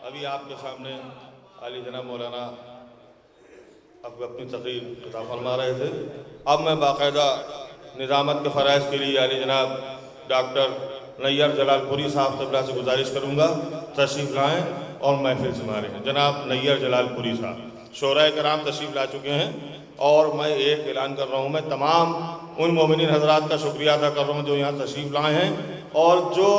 अभी आपके सामने आली जनाब मौलाना अब अपनी तकरीर खिताब फरमा रहे थे। अब मैं बाकायदा निज़ामत के फ़राइज़ के लिए आली जनाब डॉक्टर नैयर जलालपुरी साहब क़िबला से गुजारिश करूँगा तशरीफ़ लाएँ और महफिल संभालें। जनाब नैयर जलालपुरी साहब शोराए कराम तशरीफ़ ला चुके हैं और मैं एक ऐलान कर रहा हूँ, मैं तमाम उन मोमिनीन हज़रात का शुक्रिया अदा कर रहा हूँ जो यहाँ तशरीफ़ लाए हैं और जो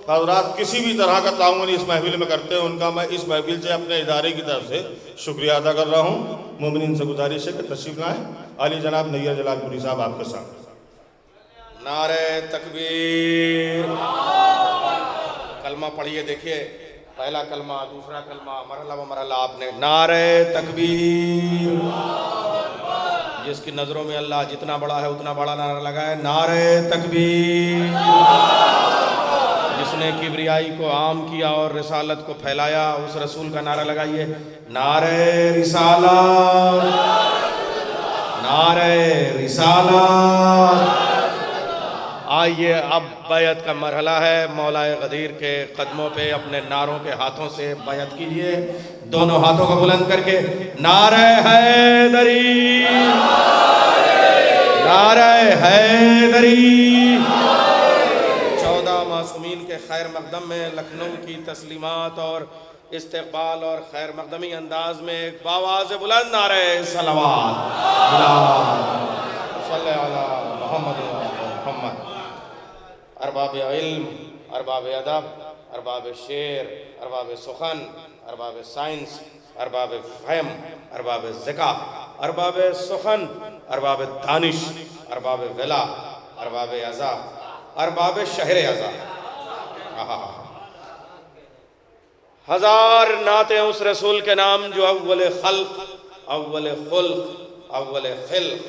हज़रात किसी भी तरह का ताउन इस महफिल में करते हैं, उनका मैं इस महफिल से अपने इदारे की तरफ से शुक्रिया अदा कर रहा हूँ। मोमिनीन से गुजारिश है कि तशरीफ़ लाएँ। आली जनाब नैयर जलालपुरी साहब आपके साथ। नारे तकबीर, कलमा पढ़िए, देखिए पहला कलमा, दूसरा कलमा, मरहला व मरहला आपने। नारे तकबीर, जिसकी नज़रों में अल्लाह जितना बड़ा है उतना बड़ा नारा लगाए। नारे तकबीर, जिसने किब्रियाई को आम किया और रिसालत को फैलाया उस रसूल का नारा लगाइए। नारे रिसालत, नारे रिसालत। आइए अब बैत का मरहला है। मौलाए गदीर के कदमों पे अपने नारों के हाथों से बैत कीजिए, दोनों हाथों को बुलंद करके। नारे हैदरी, नारे हैदरी। 14 मासूमीन के खैर मकदम में लखनऊ की तस्लीमात और इस्तकबाल और खैर मकदमी अंदाज में एक बावाज़ बुलंद नारे सलावत मोहम्मद मोहम्मद। अरबाब इल्म, अरबाब अदब, अरबाब शेर, अरबाब सुखन, अरबाब साइंस, अरबाब फ़हम, अरबाब ज़िका, अरबाब सुखन, अरबाब दानिश, अरबाब विला, अरबाब अज़ा, अरबाब शहर अज़ा। हजार नाते उस रसूल के नाम जो अव्वल खल्क, अव्वल खुल्क, अव्वल खिल्क,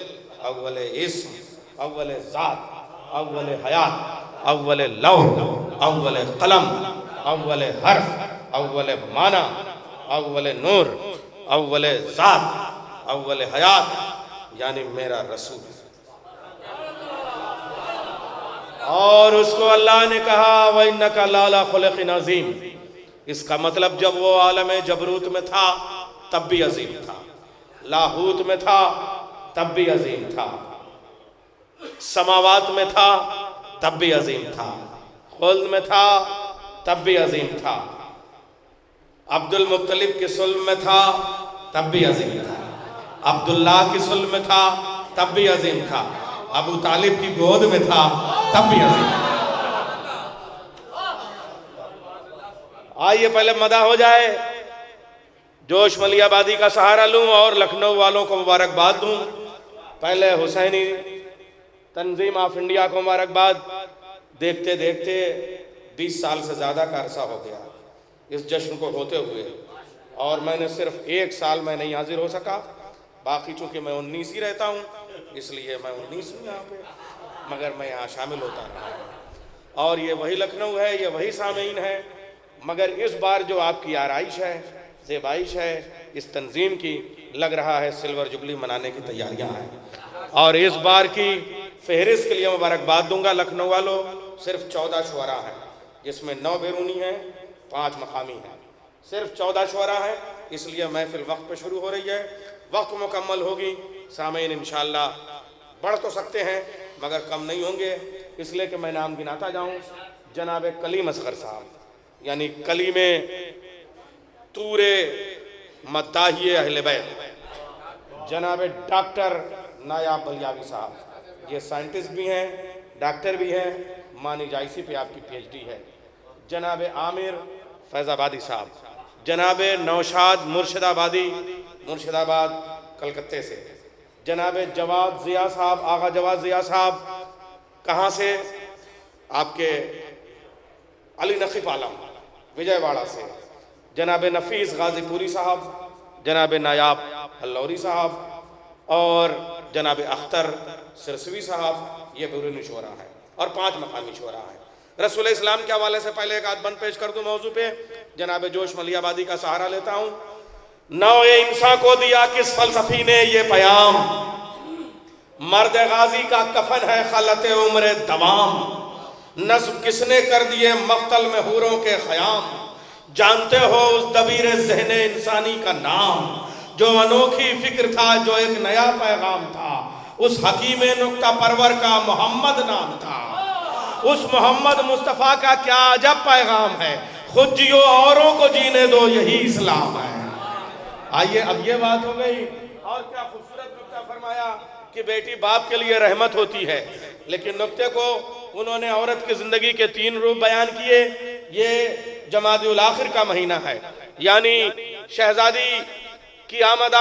अव्वल इस्म, अव्वल ज़ात, अव्वल हयात, अव्वल लौह, अव्वल कलम, अव्वल हर्फ, अव्वल माना, अव्वल नूर, अव्वल ज़ात, अव्वल हयात, यानी मेरा रसूल। और उसको अल्लाह ने कहा व इन्नका लाला खुलक़िन अज़ीम। इसका मतलब जब वो आलम जबरूत में था तब भी अजीम था, लाहूत में था तब भी अजीम था, समावात में था तब भी अजीम था, खुल्द में था तब भी अजीम था, अब्दुल मुत्तलिब की सुल्ब में था तब भी अजीम था, अब्दुल्ला की सुल्ब में था तब भी अजीम था, अबू तालिब की गोद में था तब भी अजीम था। आइए पहले मदा हो जाए, जोश मलियाबादी का सहारा लूं और लखनऊ वालों को मुबारकबाद दूं। पहले हुसैनी तंजीम ऑफ इंडिया को मुबारकबाद। देखते देखते 20 साल से ज़्यादा का अरसा हो गया इस जश्न को होते हुए, और मैंने सिर्फ 1 साल में नहीं हाजिर हो सका। बाकी चूँकि मैं 19 ही रहता हूँ इसलिए मैं 19 हूँ यहाँ पे, मगर मैं यहाँ शामिल होता रहा। और ये वही लखनऊ है, ये वही सामीन है, मगर इस बार जो आपकी आराइश है, ज़ेबाइश है इस तंजीम की, लग रहा है सिल्वर जुबली मनाने की तैयारियां हैं। और इस बार की फहरिस्त के लिए मुबारकबाद दूंगा लखनऊ वालों। सिर्फ 14 शुअरा हैं, जिसमें 9 बैरूनी हैं, 5 मकामी हैं। सिर्फ 14 शुअरा हैं, इसलिए महफिल वक्त पे शुरू हो रही है, वक्त मुकम्मल होगी। सामीन इंशाअल्लाह बढ़ तो सकते हैं मगर कम नहीं होंगे, इसलिए कि मैं नाम गिनाता जाऊँ। जनाब कलीम असगर साहब, यानी कली में तूरे मद्दाहिए अहले बैत। जनाब डॉक्टर नायाब बलियावी साहब, ये साइंटिस्ट भी हैं, डॉक्टर भी हैं, मानी जायसी पे आपकी PhD है। जनाब आमिर फैज़ाबादी साहब, जनाब नौशाद मुर्शिदाबादी, मुर्शिदाबाद कलकत्ते से। जनाब जवाद ज़िया साहब, आगा जवाद ज़िया साहब कहाँ से? आपके अली नकीब आलम विजयवाड़ा से। जनाब नफीस गाजीपुरी साहब, जनाब नायाब हल्लौरी साहब और जनाब अख्तर सिरसवी साहब, ये बैरूनी शोरा है और 5 मकामी शोरा है। रसूल इस्लाम के हवाले से पहले एक आध बंद पेश कर दूं मौजू पे। जनाब जोश मलियाबादी का सहारा लेता हूँ। नौ इंसान को दिया किस फलसफी ने ये पैगाम, मर्द गाजी का कफन है खलते उम्र दवाम, नस्ब किसने कर दिए मख्तल में हूरों के ख़याम, जानते हो उस दबीर ज़हने इंसानी का नाम, जो अनोखी फिक्र था, जो एक नया पैगाम था, उस हकीम नुक्ता परवर का मोहम्मद नाम था। उस मोहम्मद मुस्तफ़ा का क्या अजब पैगाम है, खुद जियो औरों को जीने दो, यही इस्लाम है। आइए, अब ये बात हो गई। और क्या खूबसूरत नुक्ता फरमाया कि बेटी बाप के लिए रहमत होती है, लेकिन नुक्ते को उन्होंने औरत की जिंदगी के 3 रूप बयान किए। ये जमादुल आखिर का महीना है, यानी शहजादी की आमद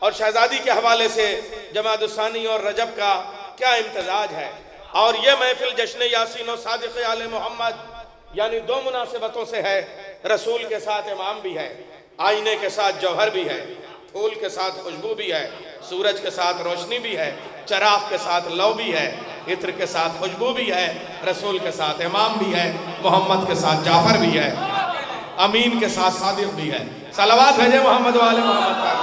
और शहजादी के हवाले से जमादुस्सानी और रजब का क्या इम्तजाज है। और यह महफिल जश्न यासीन और सादिक़ आले मोहम्मद, यानी 2 मुनासिबतों से है। रसूल के साथ इमाम भी है, आईने के साथ जौहर भी है, फूल के साथ खुशबू भी है, सूरज के साथ रोशनी भी है, चराग के साथ लौ भी है, इत्र के साथ खुशबू भी है, रसूल के साथ इमाम भी है, मोहम्मद के साथ जाफर भी है, अमीन के साथ सादिक भी है। सलावत भेजे मोहम्मद वाले मोहम्मद पर।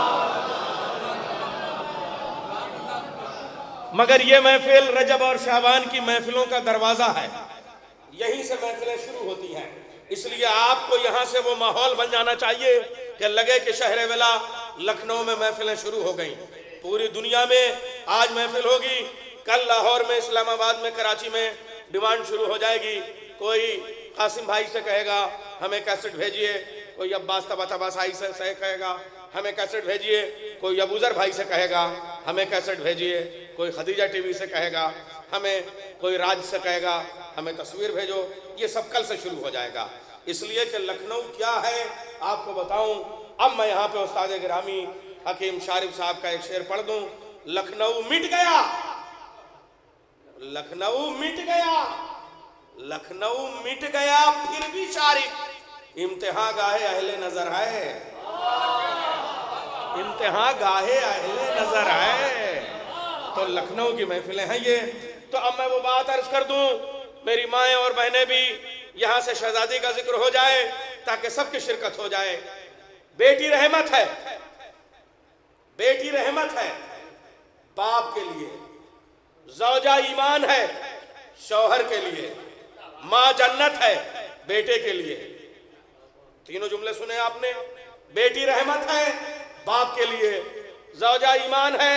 मगर ये महफिल रजब और शाबान की महफिलों का दरवाजा है, यहीं से महफिलें शुरू होती हैं। इसलिए आपको यहाँ से वो माहौल बन जाना चाहिए कि लगे कि शहर विला लखनऊ में महफिलें शुरू हो गई। पूरी दुनिया में आज महफिल होगी, कल लाहौर में, इस्लामाबाद में, कराची में डिमांड शुरू हो जाएगी। कोई कासिम भाई से कहेगा हमें कैसेट भेजिए, कोई अब्बास तबातबासाई से कहेगा हमें कैसेट भेजिए, कोई अबूजर भाई से कहेगा हमें कैसेट भेजिए, कोई खदीजा टीवी से कहेगा हमें, कोई राज से कहेगा हमें तस्वीर भेजो। ये सब कल से शुरू हो जाएगा। इसलिए कि लखनऊ क्या है आपको बताऊं। अब मैं यहाँ पे उस्ताद गिरामी हकीम शारिफ साहब का एक शेर पढ़ दूं। लखनऊ मिट गया, लखनऊ मिट गया, लखनऊ मिट गया, फिर भी शारिफ इम्तिहा गाहे अहले नजर है, इम्तिहा गाहे अहले नजर है। तो लखनऊ की महफिलें हैं ये। तो अब मैं वो बात अर्ज कर दूं, मेरी माएँ और बहनें भी यहाँ से शहजादी का जिक्र हो जाए ताकि सबकी शिरकत हो जाए। बेटी रहमत है, बेटी रहमत है बाप के लिए, ज़ौजा ईमान है शौहर के लिए, माँ जन्नत है बेटे के लिए। तीनों जुमले सुने आपने। बेटी रहमत है बाप के लिए, ज़ौजा ईमान है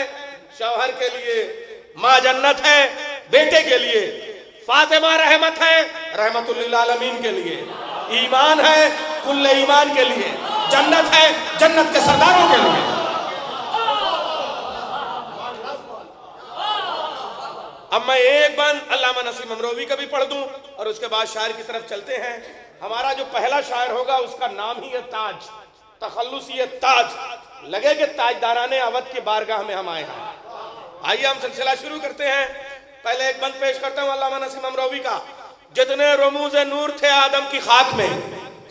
शौहर के लिए, माँ जन्नत है बेटे के लिए, फातिमा रहमत है रहमतुल लिल आलमीन के लिए, ईमान है कुल्ले ईमान के लिए, जन्नत है जन्नत के सरदारों के लिए। अब मैं एक बंद अल्लामा नसीम अमरोवी का भी पढ़ दूं और उसके बाद शायर की तरफ चलते हैं। हमारा जो पहला शायर होगा उसका नाम ही है ताज, तखल्लुसी ताज, लगे कि ताजदाराने अवध की बारगाह में हम आए हैं। आइए हम सिलसिला शुरू करते हैं। पहले एक बंद पेश करता हूं अल्लामा नसीम अमरोवी का। जितने रमूज़े नूर थे आदम की खाक में,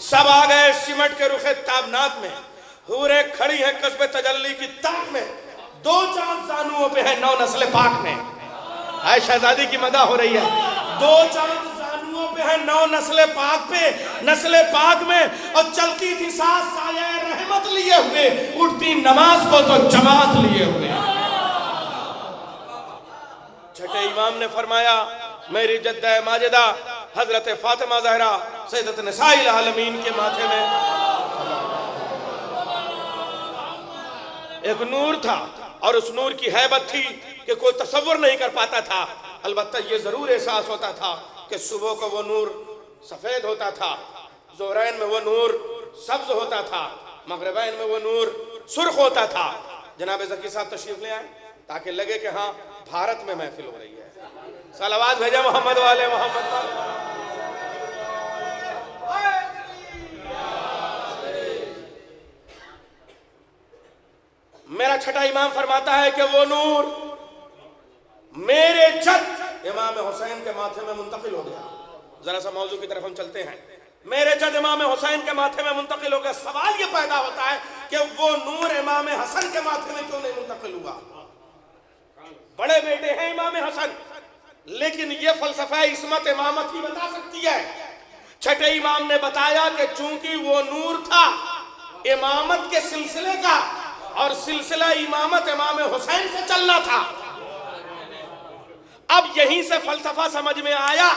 सब आ गए सिमट के रुखे ताबनात में, हूरे खड़ी है कस्बे तजल्ली की ताक में, 2 चांद जानुओं पे है 9 नस्ल पाक में। आए शहजादी की मदा हो रही है। 2 चांद जानुओं पे है 9 नस्ल पाक पे, नस्ल पाक में, और चलती थी सास साया रहमत लिए हुए, उठती नमाज को तो जमात लिए हुए। छठे इमाम ने फरमाया मेरी जद्दा माजिदा हजरत फातिमा ज़हरा सैयदत निसाइल आलमीन के माथे में एक नूर था, और उस नूर की हैबत थी कि कोई तसव्वुर नहीं कर पाता था। अलबत्ता ये जरूर एहसास होता था कि सुबह को वो नूर सफेद होता था, ज़ोहरैन में वो नूर सब्ज होता था, मगरिबैन में वो नूर सुर्ख होता था। जनाब ज़की साहब तशरीफ ले आए ताकि लगे कि हाँ भारत में महफिल हो रही है। सलावत भेजा मोहम्मद वाले मोहम्मद पर। मेरा छठा इमाम फरमाता है कि वो नूर मेरे जद इमाम हुसैन के माथे में मुंतकिल हो गया। जरा सा मौजू की तरफ हम चलते हैं। मेरे जद इमाम हुसैन के माथे में मुंतकिल हो गया। सवाल ये पैदा होता है कि वो नूर इमाम हसन के माथे में क्यों नहीं मुंतकिल हुआ? बड़े बेटे हैं इमाम हसन, लेकिन ये फलसफा इस्मत इमामत ही बता सकती है। छठे इमाम ने बताया कि चूंकि वो नूर था इमामत के सिलसिले का, और सिलसिला इमामत इमाम हुसैन से चलना था। अब यहीं से फलसफा समझ में आया।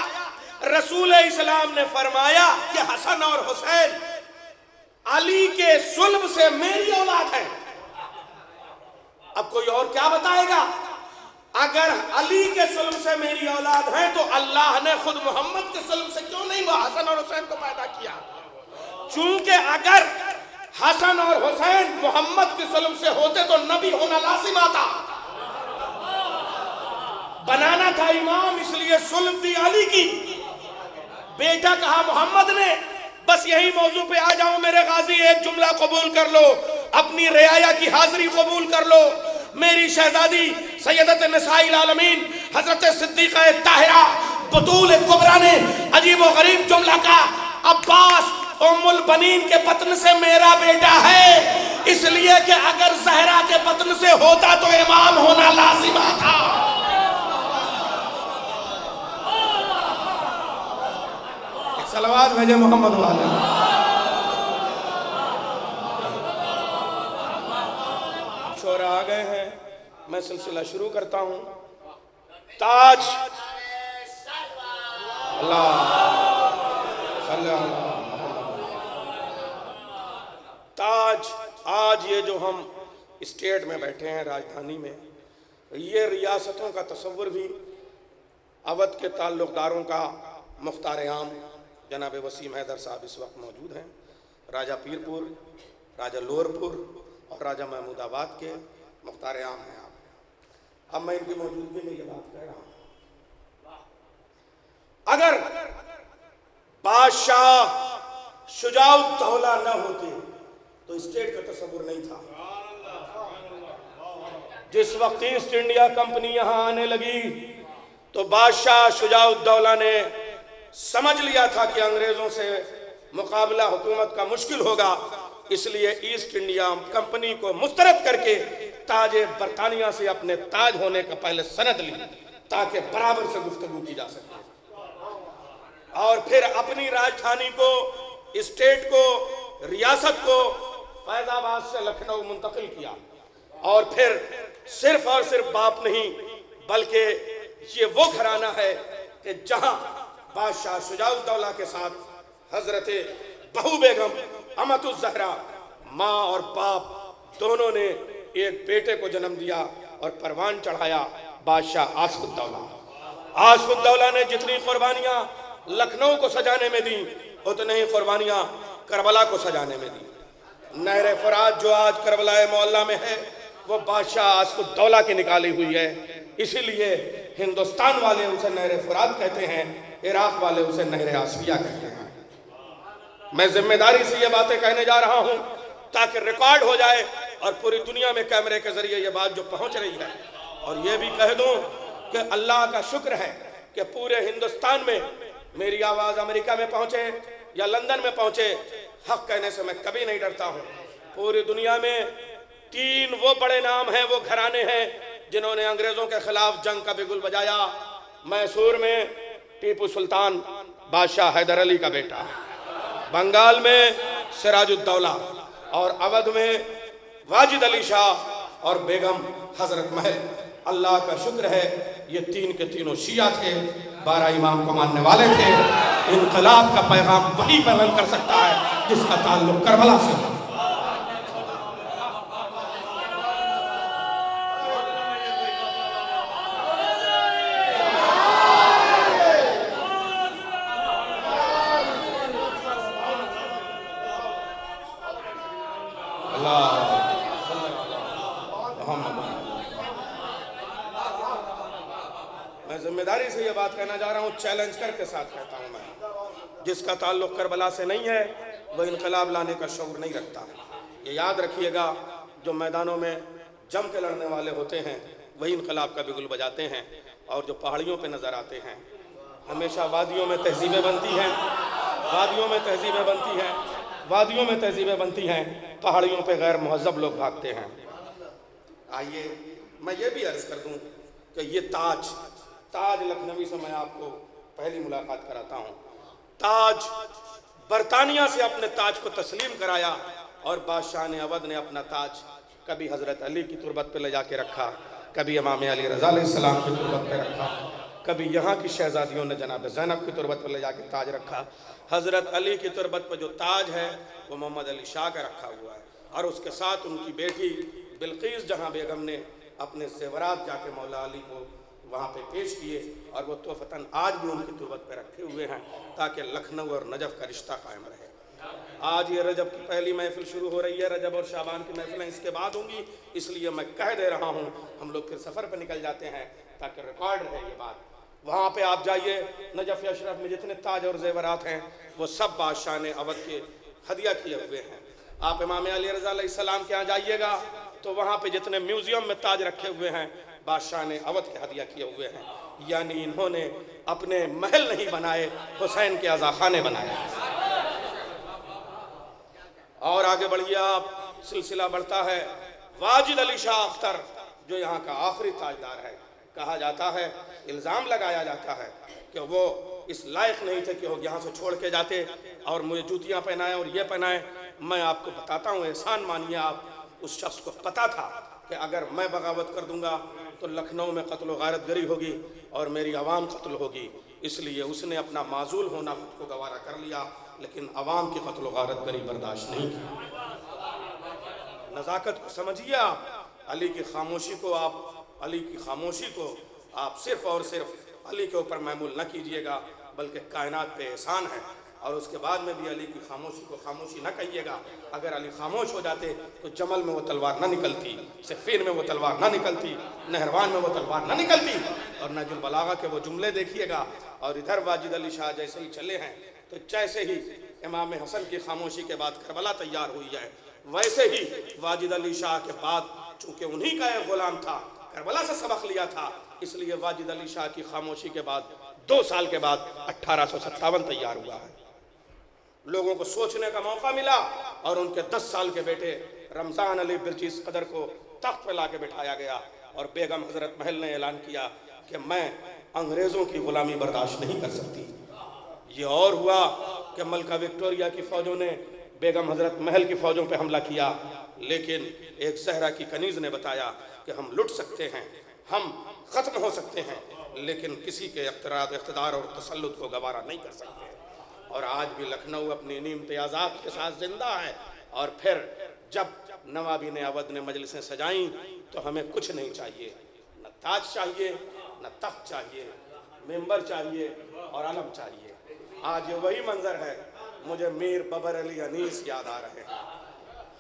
रसूल इस्लाम ने फरमाया कि हसन और हुसैन अली के सुल्ब से मेरी औलाद है। अब कोई और क्या बताएगा? अगर अली के सुल्ब से मेरी औलाद है तो अल्लाह ने खुद मोहम्मद के सुल्ब से क्यों नहीं वो हसन और हुसैन को पैदा किया? चूंकि अगर हसन और हुसैन मोहम्मद के सुल्ब से होते तो नबी होना लाजिम आता, बनाना था इमाम, इसलिए सुल्ब दी अली की, बेटा कहा मोहम्मद ने। बस यही मौजू पे आ जाऊं मेरे गाजी, एक जुमला कबूल कर लो, अपनी रियाया की हाजिरी कबूल कर लो। मेरी शहजादी सैयदत निसाइल आलमीन हजरत सिद्दीक़ा ताहिरा बतूल कुबरा ने अजीब व गरीब जुमला का, अब्बास उम्मुल बनीन के पत्न से मेरा बेटा है, इसलिए कि अगर ज़हरा के पत्न से होता तो इमाम होना लाजिम था। सलवात भेजे मोहम्मद वाले। शोरा आ गए हैं, मैं सिलसिला शुरू करता हूं। ताज ताज, आज ये जो हम स्टेट में बैठे हैं, राजधानी में, ये रियासतों का तस्वुर भी अवध के ताल्लुकदारों का मुख्तार आम जनाब वसीम हैदर साहब इस वक्त मौजूद हैं। राजा पीरपुर, राजा लोरपुर और राजा महमूदाबाद के मुख्तार आम हैं आप। अब मैं इनकी मौजूदगी में ये बात कह रहा हूं, अगर बादशाह शुजाउद्दौला न होते तो स्टेट का तस्वुर नहीं था। जिस वक्त ईस्ट इंडिया कंपनी यहां आने लगी तो बादशाह शुजाउद्दौला ने समझ लिया था कि अंग्रेजों से मुकाबला हुकूमत का मुश्किल होगा, इसलिए ईस्ट इंडिया कंपनी को मुस्तरद करके ताजे बरतानिया से अपने ताज होने का पहले सनद ली, ताकि बराबर से गुफ्तगू की जा सके। और फिर अपनी राजधानी को, स्टेट को, रियासत को फैजाबाद से लखनऊ मुंतकिल किया। और फिर सिर्फ और सिर्फ बाप नहीं, बल्कि ये वो घराना है कि जहां बादशाह शुजाउद्दौला के साथ हजरत बहू बेगम अमतुज़्ज़हरा माँ और बाप दोनों ने एक बेटे को जन्म दिया और परवान चढ़ाया, बादशाह आसिफुद्दौला। आसिफुद्दौला ने जितनी कुर्बानियां लखनऊ को सजाने में दी, उतनी ही कुर्बानियां करबला को सजाने में दी। नहर फरात जो आज करबला मोहल्ला में है, वो बादशाह आसिफुद्दौला की निकाली हुई है, इसीलिए हिंदुस्तान वाले उसे नहर फरात कहते हैं, इराक वाले उसे नहर आसफिया कहते हैं। मैं जिम्मेदारी से ये बातें कहने जा रहा हूं ताकि रिकॉर्ड हो जाए और पूरी दुनिया में कैमरे के जरिए ये बात जो पहुंच रही है। और ये भी कह दूं कि अल्लाह का शुक्र है कि पूरे हिंदुस्तान में मेरी आवाज अमेरिका में पहुंचे या लंदन में पहुंचे, हक कहने से मैं कभी नहीं डरता हूं। पूरी दुनिया में 3 वो बड़े नाम हैं, वो घराने हैं जिन्होंने अंग्रेजों के खिलाफ जंग का बिगुल बजाया। मैसूर में टीपू सुल्तान बादशाह हैदर अली का बेटा, बंगाल में सिराजुद्दौला और अवध में वाजिद अली शाह और बेगम हजरत महल। अल्लाह का शुक्र है ये 3 के तीनों शिया थे, 12 इमाम को मानने वाले थे। इनकलाब का पैगाम वही पैगम कर सकता है जिसका ताल्लुक करबला से है। मैं जिम्मेदारी से ये बात कहना जा रहा हूँ, चैलेंज करके साथ कहता हूँ, मैं जिसका ताल्लुक करबला से नहीं है वह इनकलाब लाने का शौर नहीं रखता। ये याद रखिएगा, जो मैदानों में जम के लड़ने वाले होते हैं वही इनकलाब का बिगुल बजाते हैं, और जो पहाड़ियों पे नजर आते हैं, हमेशा वादियों में तहजीबें बनती हैं, वादियों में तहजीबें बनती हैं, वादियों में तहजीबें बनती हैं, पहाड़ियों पे गैर मुहज़्ज़ब लोग भागते हैं। आइए मैं ये भी अर्ज कर दूं कि ये ताज लखनवी से मैं आपको पहली मुलाकात कराता हूँ। ताज बरतानिया से अपने ताज को तस्लीम कराया और बादशाह ने अवध ने अपना ताज कभी हजरत अली की तुरबत पे ले जाके रखा, कभी इमाम अली रज़ा अलैहिस्सलाम की तुरबत पे रखा, कभी यहाँ की शहजादियों ने जनाब ज़ैनब की तुरबत पर ले जाके ताज रखा। हज़रत अली की तुरबत पर जो ताज है वो मोहम्मद अली शाह का रखा हुआ है, और उसके साथ उनकी बेटी बिल्किस जहाँ बेगम ने अपने ज़ेवरात जाके मौला अली को वहाँ पे पेश किए, और वो तोहफ़तन आज भी उनकी तुरबत पे रखे हुए हैं ताकि लखनऊ और नजफ़ का रिश्ता कायम रहे। आज ये रजब की पहली महफिल शुरू हो रही है, रजब और शाबान की महफिलें इसके बाद होंगी, इसलिए मैं कह दे रहा हूँ हम लोग फिर सफ़र पर निकल जाते हैं ताकि रिकॉर्ड रहे ये बात। वहाँ पे आप जाइए, नजफ़ अशरफ में जितने ताज और ज़ेवरात हैं वो सब बादशाह ने अवध के हदिया किए हुए हैं। आप इमाम अली रज़ा अलैहिस्सलाम के यहाँ जाइएगा तो वहाँ पे जितने म्यूज़ियम में ताज रखे हुए हैं बादशाह ने अवध के हदिया किए हुए हैं, यानी इन्होंने अपने महल नहीं बनाए, हुसैन के अज़ाखाने बनाए। और आगे बढ़िए आप, सिलसिला बढ़ता है। वाजिद अली शाह अख्तर जो यहाँ का आखिरी ताजदार है, कहा जाता है, इल्ज़ाम लगाया जाता है कि वो इस लायक नहीं थे कि वो यहाँ से छोड़ के जाते और मुझे जूतियाँ पहनाएं और ये पहनाएं। मैं आपको बताता हूँ, एहसान मानिए आप, उस शख्स को पता था कि अगर मैं बगावत कर दूंगा तो लखनऊ में कत्ल गारत गरी होगी और मेरी आवाम कत्ल होगी, इसलिए उसने अपना माजूल होना खुद को गवारा कर लिया, लेकिन आवाम की कत्ल गारत गरी बर्दाश्त नहीं की। नज़ाकत को समझिए आप, अली की खामोशी को आप सिर्फ और सिर्फ अली के ऊपर महमूल न कीजिएगा, बल्कि कायनात पे एहसान है। और उसके बाद में भी अली की खामोशी को खामोशी न कहिएगा। अगर अली खामोश हो जाते तो जमल में वो तलवार न निकलती, सिफ़ीन में वो तलवार न निकलती, नहरवान में वो तलवार न निकलती। और नजुल बलागा के वो जुमले देखिएगा। और इधर वाजिद अली शाह जैसे ही चले हैं तो जैसे ही इमाम हसन की खामोशी के बाद करबला तैयार हुई है, वैसे ही वाजिद अली शाह के बाद, चूँकि उन्हीं का एक गुलाम था, करबला से सबक लिया था, इसलिए वाजिद अली शाह की खामोशी के बाद 2 साल के बाद 1857 तैयार हुआ है। लोगों को सोचने का मौका मिला और उनके 10 साल के बेटे रमज़ान अली बिल्किस कदर को तख्त पर ला के बिठाया गया और बेगम हजरत महल ने ऐलान किया कि मैं अंग्रेज़ों की गुलामी बर्दाश्त नहीं कर सकती। ये और हुआ कि मलका विक्टोरिया की फ़ौजों ने बेगम हजरत महल की फ़ौजों पर हमला किया, लेकिन एक ज़हरा की कनीज़ ने बताया कि हम लुट सकते हैं, हम ख़त्म हो सकते हैं, लेकिन किसी के इक़्तिदार और तसल्लुत को गवारा नहीं कर सकते। और आज भी लखनऊ अपनी इन्हीं इम्तियाज़ात के साथ जिंदा है। और फिर जब नवाबी ने अवध ने मजलिसें सजाई तो हमें कुछ नहीं चाहिए, न ताज चाहिए, न तख्त चाहिए, मेंबर चाहिए और अलम चाहिए। आज ये वही मंजर है, मुझे मीर बबर अली अनीस याद आ रहे हैं,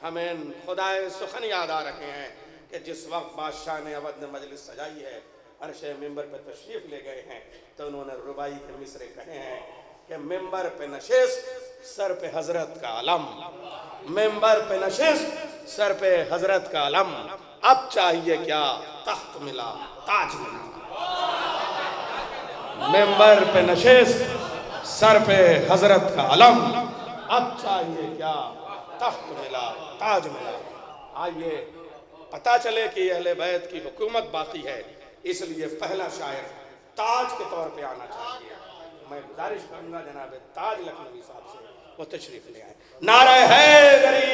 हमें खुदाए सुखन याद आ रहे हैं कि जिस वक्त बादशाह ने अवध ने मजलिस सजाई है, अर्शे मेंबर पर तशरीफ़ ले गए हैं तो उन्होंने रुबाई के मिसरे कहे हैं कि मेंबर पे नशिस्त सर पे हजरत का अलम, मेंबर पे नशिस्त सर पे हजरत का अलम, अब चाहिए क्या, तख्त मिला ताज मिला। मेंबर पे नशिस्त सर पे हजरत का अलम, अब चाहिए क्या, तख्त मिला ताज मिला। आइए पता चले कि अहले बैत की हुकूमत बाकी है, इसलिए पहला शायर ताज के तौर पे आना चाहिए। मैं गुजारिश करूंगा जनाब ताज लखनवी साहब से वो तशरीफ ले आए। नारा हैदरी।